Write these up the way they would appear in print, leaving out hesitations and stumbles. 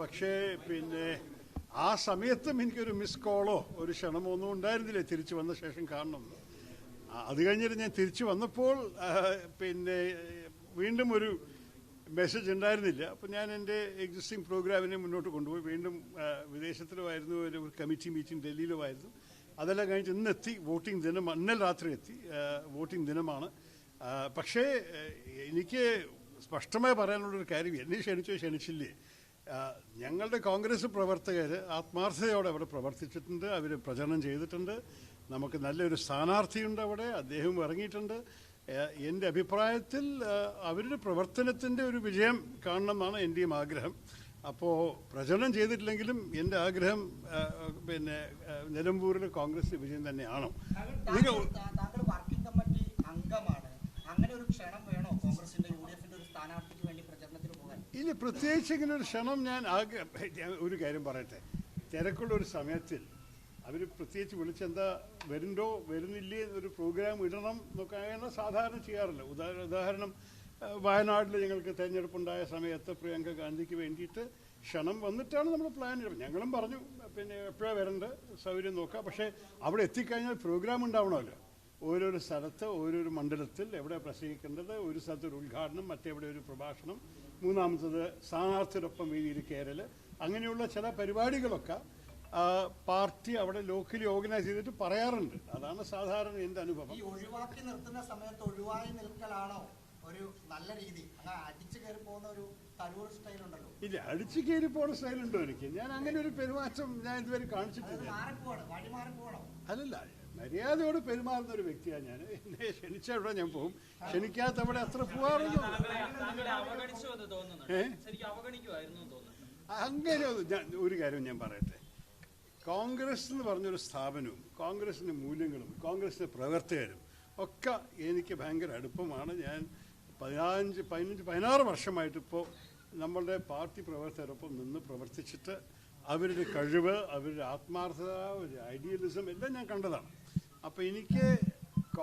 പക്ഷേ പിന്നെ ആ സമയത്തും എനിക്കൊരു മിസ് കോളോ ഒരു ക്ഷണമോ ഒന്നും ഉണ്ടായിരുന്നില്ല തിരിച്ചു വന്ന ശേഷം കാണണം. അത് കഴിഞ്ഞിട്ട് ഞാൻ തിരിച്ചു വന്നപ്പോൾ പിന്നെ വീണ്ടും ഒരു മെസ്സേജ് ഉണ്ടായിരുന്നില്ല. അപ്പോൾ ഞാൻ എൻ്റെ എക്സിസ്റ്റിംഗ് പ്രോഗ്രാമിനെ മുന്നോട്ട് കൊണ്ടുപോയി. വീണ്ടും വിദേശത്തിലുമായിരുന്നു, ഒരു കമ്മിറ്റി മീറ്റിംഗ് ഡൽഹിയിലുമായിരുന്നു. അതെല്ലാം കഴിഞ്ഞിട്ട് ഇന്നെത്തി. വോട്ടിംഗ് ദിനം ഇന്നലെ രാത്രി എത്തി. വോട്ടിംഗ് ദിനമാണ്. പക്ഷേ എനിക്ക് സ്പഷ്ടമായി പറയാനുള്ളൊരു കാര്യം, എന്നെ ക്ഷണിച്ചില്ലേ, ഞങ്ങളുടെ കോൺഗ്രസ് പ്രവർത്തകർ ആത്മാർത്ഥതയോടെ അവിടെ പ്രവർത്തിച്ചിട്ടുണ്ട്. അവർ പ്രചരണം ചെയ്തിട്ടുണ്ട്. നമുക്ക് നല്ലൊരു സ്ഥാനാർത്ഥിയുണ്ട് അവിടെ, അദ്ദേഹം ഇറങ്ങിയിട്ടുണ്ട്. എൻ്റെ അഭിപ്രായത്തിൽ അവരുടെ പ്രവർത്തനത്തിൻ്റെ ഒരു വിജയം കാണണമെന്നാണ് എൻ്റെയും ആഗ്രഹം. അപ്പോൾ പ്രചരണം ചെയ്തിട്ടില്ലെങ്കിലും എൻ്റെ ആഗ്രഹം പിന്നെ നിലമ്പൂരിൽ കോൺഗ്രസ് വിജയം തന്നെയാണ്. വർക്കിംഗ് കമ്മിറ്റി അംഗമാണ്. അങ്ങനെ ഒരു ക്ഷണം വേണോ കോൺഗ്രസിന്റെ യുഡിഎഫിന്റെ ഒരു സ്ഥാനാർത്ഥിക്ക് വേണ്ടി പ്രചരണത്തിന് പോകാൻ? ഇല്ല, പ്രത്യേകിച്ച് ഇങ്ങനെ ഒരു ക്ഷണം ഞാൻ ഒരു കാര്യം പറയട്ടെ. തിരക്കുള്ള ഒരു സമയത്തിൽ അവർ പ്രത്യേകിച്ച് വിളിച്ചെന്താ വരുന്നില്ലേ എന്നൊരു പ്രോഗ്രാം ഇടണം എന്നൊക്കെയാണ് സാധാരണ ചെയ്യാറില്ല. ഉദാഹരണം വയനാട്ടിൽ ഞങ്ങൾക്ക് തെരഞ്ഞെടുപ്പുണ്ടായ സമയത്ത് പ്രിയങ്ക ഗാന്ധിക്ക് വേണ്ടിയിട്ട് ക്ഷണം വന്നിട്ടാണ് നമ്മൾ പ്ലാൻ ചെയ്യുന്നത്. ഞങ്ങളും പറഞ്ഞു പിന്നെ എപ്പോഴാണ് വരേണ്ടത്, സൗകര്യം നോക്കാം. പക്ഷേ അവിടെ എത്തിക്കഴിഞ്ഞാൽ പ്രോഗ്രാം ഉണ്ടാവണമല്ലോ. ഓരോരോ സ്ഥലത്ത് ഓരോരോ മണ്ഡലത്തിൽ എവിടെ പ്രസംഗിക്കേണ്ടത്, ഒരു സ്ഥലത്ത് ഒരു ഉദ്ഘാടനം, മറ്റെവിടെ ഒരു പ്രഭാഷണം, മൂന്നാമത്തത് സ്ഥാനാർത്ഥിയോടൊപ്പം വേദിയിൽ കയറൽ, അങ്ങനെയുള്ള ചില പരിപാടികളൊക്കെ പാർട്ടി അവിടെ ലോക്കലി ഓർഗനൈസ് ചെയ്തിട്ട് പറയാറുണ്ട്. അതാണ് സാധാരണ എൻ്റെ അനുഭവം. ഈ ഒഴിവാക്കി നിർത്തുന്ന സമയത്ത് ഒഴിവായി നിൽക്കലാണോ ഒരു നല്ല രീതി? അടിച്ചു കയറി പോകുന്ന ഒരു തരൂർ സ്റ്റൈൽ ഉണ്ടല്ലോ. ഇല്ല, അടിച്ചു കയറി പോകുന്ന സ്റ്റൈലുണ്ടോ എനിക്ക്? ഞാൻ അങ്ങനെ ഒരു പെരുമാറ്റം ഞാൻ ഇതുവരെ കാണിച്ചിട്ടില്ല. അല്ലല്ല, മര്യാദയോട് പെരുമാറുന്ന ഒരു വ്യക്തിയാണ് ഞാൻ. എന്നെ ക്ഷണിച്ച അവിടെ ഞാൻ പോകും, ക്ഷണിക്കാത്ത അവിടെ അത്ര പോവാറുള്ളൂ. അങ്ങനെ ഒരു കാര്യം ഞാൻ പറയട്ടെ. കോൺഗ്രസ് എന്ന് പറഞ്ഞൊരു സ്ഥാപനവും കോൺഗ്രസിൻ്റെ മൂല്യങ്ങളും കോൺഗ്രസിൻ്റെ പ്രവർത്തകരും ഒക്കെ എനിക്ക് ഭയങ്കര അടുപ്പമാണ്. ഞാൻ 16 വർഷമായിട്ടിപ്പോൾ നമ്മളുടെ പാർട്ടി പ്രവർത്തകരൊപ്പം നിന്ന് പ്രവർത്തിച്ചിട്ട് അവരുടെ കഴിവ്, അവരുടെ ആത്മാർത്ഥത, അവരുടെ ഐഡിയലിസം എല്ലാം ഞാൻ കണ്ടതാണ്. അപ്പോൾ എനിക്ക്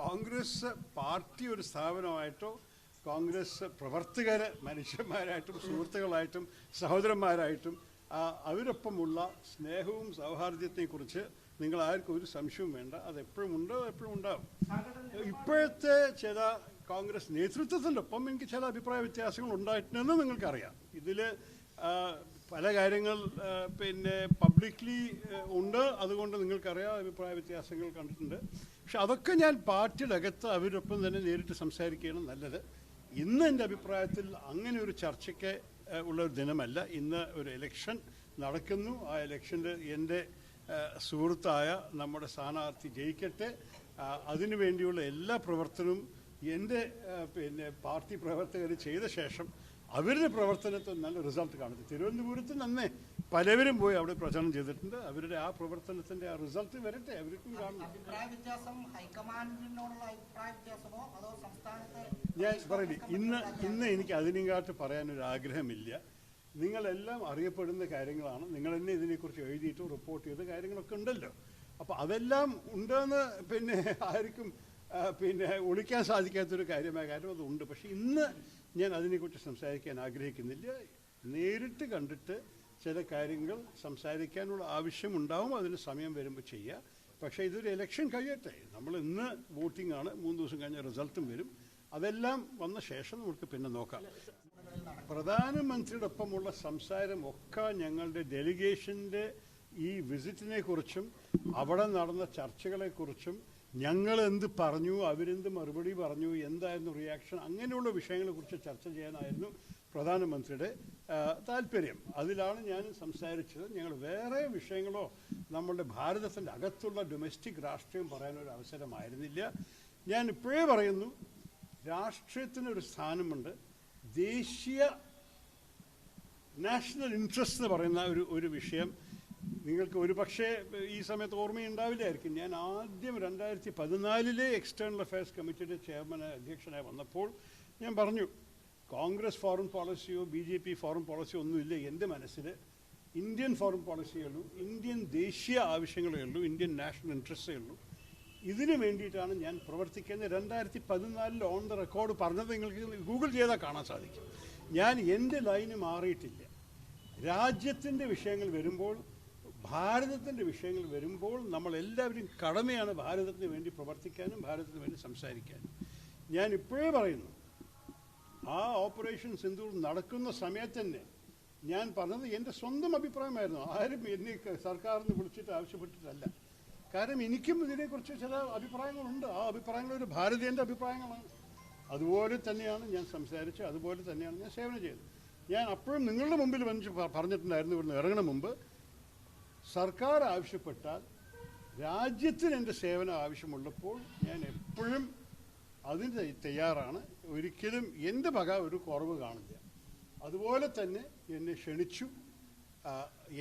കോൺഗ്രസ് പാർട്ടി ഒരു സ്ഥാപനമായിട്ടോ കോൺഗ്രസ് പ്രവർത്തകർ മനുഷ്യന്മാരായിട്ടും സുഹൃത്തുക്കളായിട്ടും സഹോദരന്മാരായിട്ടും അവരൊപ്പമുള്ള സ്നേഹവും സൗഹാർദ്ദത്തെക്കുറിച്ച് നിങ്ങൾ ആർക്കും ഒരു സംശയവും വേണ്ട. അതെപ്പോഴും ഉണ്ട്, എപ്പോഴും ഉണ്ടാവും. ഇപ്പോഴത്തെ ചില കോൺഗ്രസ് നേതൃത്വത്തിൻ്റെ ഒപ്പം എനിക്ക് ചില അഭിപ്രായ വ്യത്യാസങ്ങൾ ഉണ്ടായിട്ടുണ്ടെന്ന് നിങ്ങൾക്കറിയാം. ഇതിൽ പല കാര്യങ്ങൾ പിന്നെ പബ്ലിക്ലി ഉണ്ട്, അതുകൊണ്ട് നിങ്ങൾക്കറിയാം അഭിപ്രായ വ്യത്യാസങ്ങൾ കണ്ടിട്ടുണ്ട്. പക്ഷെ അതൊക്കെ ഞാൻ പാർട്ടിയുടെ അകത്ത് അവരൊപ്പം തന്നെ നേരിട്ട് സംസാരിക്കുകയാണ് നല്ലത്. ഇന്ന് എൻ്റെ അഭിപ്രായത്തിൽ അങ്ങനെ ഒരു ചർച്ചയ്ക്ക് ഉള്ളൊരു ദിനമല്ല. ഇന്ന് ഒരു ഇലക്ഷൻ നടക്കുന്നു. ആ ഇലക്ഷനിൽ എൻ്റെ സുഹൃത്തായ നമ്മുടെ സ്ഥാനാർത്ഥി ജയിക്കട്ടെ. അതിനു വേണ്ടിയുള്ള എല്ലാ പ്രവർത്തനവും എൻ്റെ പിന്നെ പാർട്ടി പ്രവർത്തകർ ചെയ്ത ശേഷം അവരുടെ പ്രവർത്തനത്തിൽ നല്ല റിസൾട്ട് കാണുന്നു. തിരുവനന്തപുരത്ത് നന്നേ പലവരും പോയി അവിടെ പ്രചരണം ചെയ്തിട്ടുണ്ട്. അവരുടെ ആ പ്രവർത്തനത്തിൻ്റെ ആ റിസൾട്ട് വരട്ടെ, അവർക്കും കാണുന്നു. ഞാൻ പറയില്ല, ഇന്ന് എനിക്ക് അതിനെക്കാട്ട് പറയാനൊരു ആഗ്രഹമില്ല. നിങ്ങളെല്ലാം അറിയപ്പെടുന്ന കാര്യങ്ങളാണ്. നിങ്ങൾ തന്നെ ഇതിനെക്കുറിച്ച് എഴുതിയിട്ട് റിപ്പോർട്ട് ചെയ്ത കാര്യങ്ങളൊക്കെ ഉണ്ടല്ലോ. അപ്പോൾ അതെല്ലാം ഉണ്ടെന്ന് പിന്നെ ആർക്കും പിന്നെ ഒളിക്കാൻ സാധിക്കാത്തൊരു കാര്യമായ കാര്യം അതുണ്ട്. പക്ഷേ ഇന്ന് ഞാൻ അതിനെക്കുറിച്ച് സംസാരിക്കാൻ ആഗ്രഹിക്കുന്നില്ല. നേരിട്ട് കണ്ടിട്ട് ചില കാര്യങ്ങൾ സംസാരിക്കാനുള്ള ആവശ്യമുണ്ടാവും. അതിന് സമയം വരുമ്പോൾ ചെയ്യുക. പക്ഷേ ഇതൊരു ഇലക്ഷൻ കഴിയട്ടെ. നമ്മൾ ഇന്ന് വോട്ടിംഗ് ആണ്, 3 ദിവസം കഴിഞ്ഞ റിസൾട്ടും വരും. അതെല്ലാം വന്ന ശേഷം നമുക്ക് പിന്നെ നോക്കാം. പ്രധാനമന്ത്രിയുടെ ഒപ്പമുള്ള സംസാരം ഒക്കെ ഞങ്ങളുടെ ഡെലിഗേഷൻ്റെ ഈ വിസിറ്റിനെ കുറിച്ചും അവിടെ നടന്ന ചർച്ചകളെക്കുറിച്ചും ഞങ്ങൾ എന്ത് പറഞ്ഞു, അവരെന്ത് മറുപടി പറഞ്ഞു, എന്തായിരുന്നു റിയാക്ഷൻ, അങ്ങനെയുള്ള വിഷയങ്ങളെക്കുറിച്ച് ചർച്ച ചെയ്യാനായിരുന്നു പ്രധാനമന്ത്രിയുടെ താല്പര്യം. അതിലാണ് ഞാൻ സംസാരിച്ചത്. ഞങ്ങൾ വേറെ വിഷയങ്ങളോ നമ്മളുടെ ഭാരതത്തിൻ്റെ അകത്തുള്ള ഡൊമസ്റ്റിക് രാഷ്ട്രീയം പറയാനൊരു അവസരമായിരുന്നില്ല. ഞാൻ ഇപ്പോഴേ പറയുന്നു, രാഷ്ട്രീയത്തിനൊരു സ്ഥാനമുണ്ട്. ദേശീയ നാഷണൽ ഇൻട്രസ്റ്റ് എന്ന് പറയുന്ന ഒരു വിഷയം നിങ്ങൾക്ക് ഒരു പക്ഷേ ഈ സമയത്ത് ഓർമ്മയുണ്ടാവില്ലായിരിക്കും. ഞാൻ ആദ്യം 2014 എക്സ്റ്റേണൽ അഫയേഴ്സ് കമ്മിറ്റിയുടെ അധ്യക്ഷനായി വന്നപ്പോൾ ഞാൻ പറഞ്ഞു, കോൺഗ്രസ് ഫോറിൻ പോളിസിയോ BJP ഫോറിൻ പോളിസിയോ ഒന്നുമില്ല എൻ്റെ മനസ്സിൽ. ഇന്ത്യൻ ഫോറിൻ പോളിസിയേ ഉള്ളൂ, ഇന്ത്യൻ ദേശീയ ആവശ്യങ്ങളേ ഉള്ളൂ, ഇന്ത്യൻ നാഷണൽ ഇൻട്രസ്റ്റേ ഉള്ളൂ. ഇതിനു വേണ്ടിയിട്ടാണ് ഞാൻ പ്രവർത്തിക്കുന്നത്. 2014 ഓൺ ദ റെക്കോർഡ് പറഞ്ഞത് നിങ്ങൾക്ക് ഗൂഗിൾ ചെയ്താൽ കാണാൻ സാധിക്കും. ഞാൻ എൻ്റെ ലൈന് മാറിയിട്ടില്ല. രാജ്യത്തിൻ്റെ വിഷയങ്ങൾ വരുമ്പോൾ, ഭാരതത്തിൻ്റെ വിഷയങ്ങൾ വരുമ്പോൾ നമ്മളെല്ലാവരും കടമയാണ് ഭാരതത്തിന് വേണ്ടി പ്രവർത്തിക്കാനും ഭാരതത്തിന് വേണ്ടി സംസാരിക്കാനും. ഞാൻ ഇപ്പോഴേ പറയുന്നു, ആ ഓപ്പറേഷൻ സിന്ദൂർ നടക്കുന്ന സമയത്ത് തന്നെ ഞാൻ പറഞ്ഞത് എൻ്റെ സ്വന്തം അഭിപ്രായമായിരുന്നു. ആരും എന്നെ സർക്കാരിന് വിളിച്ചിട്ട് ആവശ്യപ്പെട്ടിട്ടല്ല. കാരണം എനിക്കും ഇതിനെക്കുറിച്ച് ചില അഭിപ്രായങ്ങളുണ്ട്. ആ അഭിപ്രായങ്ങൾ ഒരു ഭാരതീയൻ്റെ അഭിപ്രായങ്ങളാണ്. അതുപോലെ തന്നെയാണ് ഞാൻ സംസാരിച്ചത്, അതുപോലെ തന്നെയാണ് ഞാൻ സേവനം ചെയ്തത്. ഞാൻ അപ്പോഴും നിങ്ങളുടെ മുമ്പിൽ വന്ന് പറഞ്ഞിട്ടുണ്ടായിരുന്നു, ഇവിടുന്ന് ഇറങ്ങണ മുമ്പ്, സർക്കാർ ആവശ്യപ്പെട്ടാൽ രാജ്യത്തിന് എൻ്റെ സേവനം ആവശ്യമുള്ളപ്പോൾ ഞാൻ എപ്പോഴും അതിന് തയ്യാറാണ്. ഒരിക്കലും എൻ്റെ വക ഒരു കുറവ് കാണില്ല. അതുപോലെ തന്നെ എന്നെ ക്ഷണിച്ചു.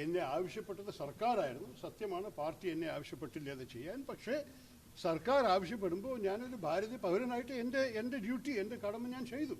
എന്നെ ആവശ്യപ്പെട്ടത് സർക്കാരായിരുന്നു. സത്യമാണ്, പാർട്ടി എന്നെ ആവശ്യപ്പെട്ടില്ല അത് ചെയ്യാൻ. പക്ഷേ സർക്കാർ ആവശ്യപ്പെടുമ്പോൾ ഞാനൊരു ഭാരതീയ പൗരനായിട്ട് എൻ്റെ ഡ്യൂട്ടി, എൻ്റെ കടമ ഞാൻ ചെയ്തു.